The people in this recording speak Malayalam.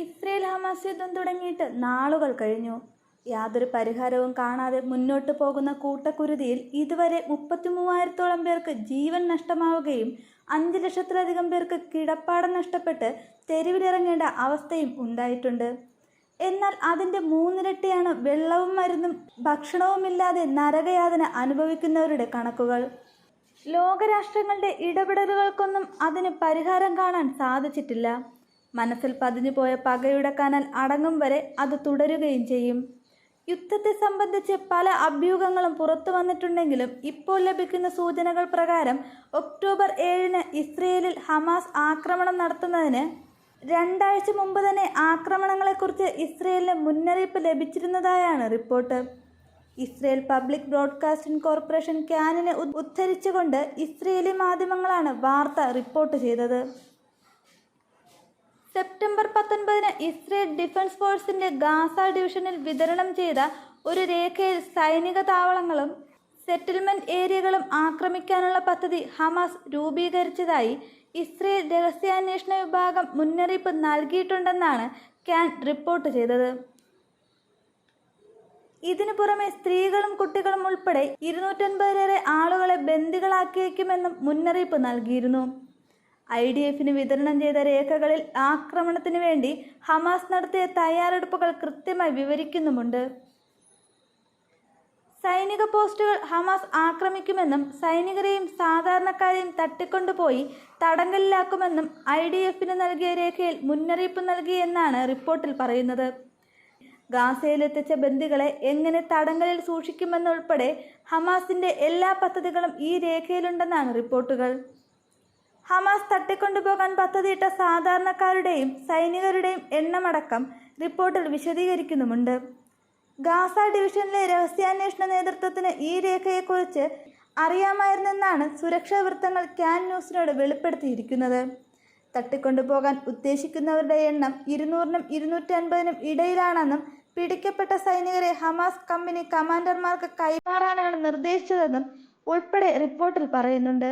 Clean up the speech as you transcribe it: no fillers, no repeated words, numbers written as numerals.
ഇസ്രയേൽ ഹമാസ് യുദ്ധം തുടങ്ങിയിട്ട് നാളുകൾ കഴിഞ്ഞു. യാതൊരു പരിഹാരവും കാണാതെ മുന്നോട്ട് പോകുന്ന കൂട്ടക്കുരുതിയിൽ ഇതുവരെ 33,000-ഓളം പേർക്ക് ജീവൻ നഷ്ടമാവുകയും 5 ലക്ഷത്തിലധികം പേർക്ക് കിടപ്പാടം നഷ്ടപ്പെട്ട് തെരുവിലിറങ്ങേണ്ട അവസ്ഥയും ഉണ്ടായിട്ടുണ്ട്. എന്നാൽ അതിൻ്റെ 3 ഇരട്ടിയാണ് വെള്ളവും മരുന്നും ഭക്ഷണവുമില്ലാതെ നരകയാതന അനുഭവിക്കുന്നവരുടെ കണക്കുകൾ. ലോകരാഷ്ട്രങ്ങളുടെ ഇടപെടലുകൾക്കൊന്നും അതിന് പരിഹാരം കാണാൻ സാധിച്ചിട്ടില്ല. മനസ്സിൽ പതിഞ്ഞുപോയ പകയുടെ കനൽ അടങ്ങും വരെ അത് തുടരുകയും ചെയ്യും. യുദ്ധത്തെ സംബന്ധിച്ച് പല അഭ്യൂഹങ്ങളും പുറത്തു വന്നിട്ടുണ്ടെങ്കിലും ഇപ്പോൾ ലഭിക്കുന്ന സൂചനകൾ പ്രകാരം ഒക്ടോബർ 7-ന് ഇസ്രയേലിൽ ഹമാസ് ആക്രമണം നടത്തുന്നതിന് 2 ആഴ്ച മുമ്പ് തന്നെ ആക്രമണങ്ങളെക്കുറിച്ച് ഇസ്രയേലിന് മുന്നറിയിപ്പ് ലഭിച്ചിരുന്നതായാണ് report. Israel public broadcasting corporation ക്യാനിനെ ഉദ്ധരിച്ചുകൊണ്ട് ഇസ്രയേലി മാധ്യമങ്ങളാണ് വാർത്ത റിപ്പോർട്ട് ചെയ്തത്. സെപ്റ്റംബർ 19-ന് ഇസ്രയേൽ ഡിഫൻസ് ഫോഴ്സിന്റെ ഗാസ ഡിവിഷനിൽ വിതരണം ചെയ്ത ഒരു രേഖയിൽ സൈനിക താവളങ്ങളും സെറ്റിൽമെന്റ് ഏരിയകളും ആക്രമിക്കാനുള്ള പദ്ധതി ഹമാസ് രൂപീകരിച്ചതായി ഇസ്രയേൽ രഹസ്യാന്വേഷണ വിഭാഗം മുന്നറിയിപ്പ് നൽകിയിട്ടുണ്ടെന്നാണ് ക്യാൻ റിപ്പോർട്ട് ചെയ്തത്. ഇതിനു പുറമെ സ്ത്രീകളും കുട്ടികളും ഉൾപ്പെടെ 250-ലേറെ ആളുകളെ ബന്ദികളാക്കിയേക്കുമെന്നും മുന്നറിയിപ്പ് നൽകിയിരുന്നു. IDF-ന് വിതരണം ചെയ്ത രേഖകളിൽ ആക്രമണത്തിന് വേണ്ടി ഹമാസ് നടത്തിയ തയ്യാറെടുപ്പുകൾ കൃത്യമായി വിവരിക്കുന്നുമുണ്ട്. സൈനിക പോസ്റ്റുകൾ ഹമാസ് ആക്രമിക്കുമെന്നും സൈനികരെയും സാധാരണക്കാരെയും തട്ടിക്കൊണ്ടുപോയി തടങ്കലിലാക്കുമെന്നും IDF-ന് നൽകിയ രേഖയിൽ മുന്നറിയിപ്പ് നൽകിയെന്നാണ് റിപ്പോർട്ടിൽ പറയുന്നത്. ഗാസയിലെത്തിച്ച ബന്ദികളെ എങ്ങനെ തടങ്കലിൽ സൂക്ഷിക്കുമെന്നുൾപ്പെടെ ഹമാസിന്റെ എല്ലാ പദ്ധതികളും ഈ രേഖയിലുണ്ടെന്നാണ് റിപ്പോർട്ടുകൾ. ഹമാസ് തട്ടിക്കൊണ്ടുപോകാൻ പദ്ധതിയിട്ട സാധാരണക്കാരുടെയും സൈനികരുടെയും എണ്ണമടക്കം റിപ്പോർട്ടിൽ വിശദീകരിക്കുന്നുമുണ്ട്. ഗാസ ഡിവിഷനിലെ രഹസ്യാന്വേഷണ നേതൃത്വത്തിന് ഈ രേഖയെക്കുറിച്ച് അറിയാമായിരുന്നെന്നാണ് സുരക്ഷാ വൃത്തങ്ങൾ ക്യാൻ ന്യൂസിനോട് വെളിപ്പെടുത്തിയിരിക്കുന്നത്. തട്ടിക്കൊണ്ടുപോകാൻ ഉദ്ദേശിക്കുന്നവരുടെ എണ്ണം 200-നും 250-നും ഇടയിലാണെന്നും പിടിക്കപ്പെട്ട സൈനികരെ ഹമാസ് കമ്പനി കമാൻഡർമാർക്ക് കൈമാറാനാണ് നിർദ്ദേശിച്ചതെന്നും ഉൾപ്പെടെ റിപ്പോർട്ടിൽ പറയുന്നുണ്ട്.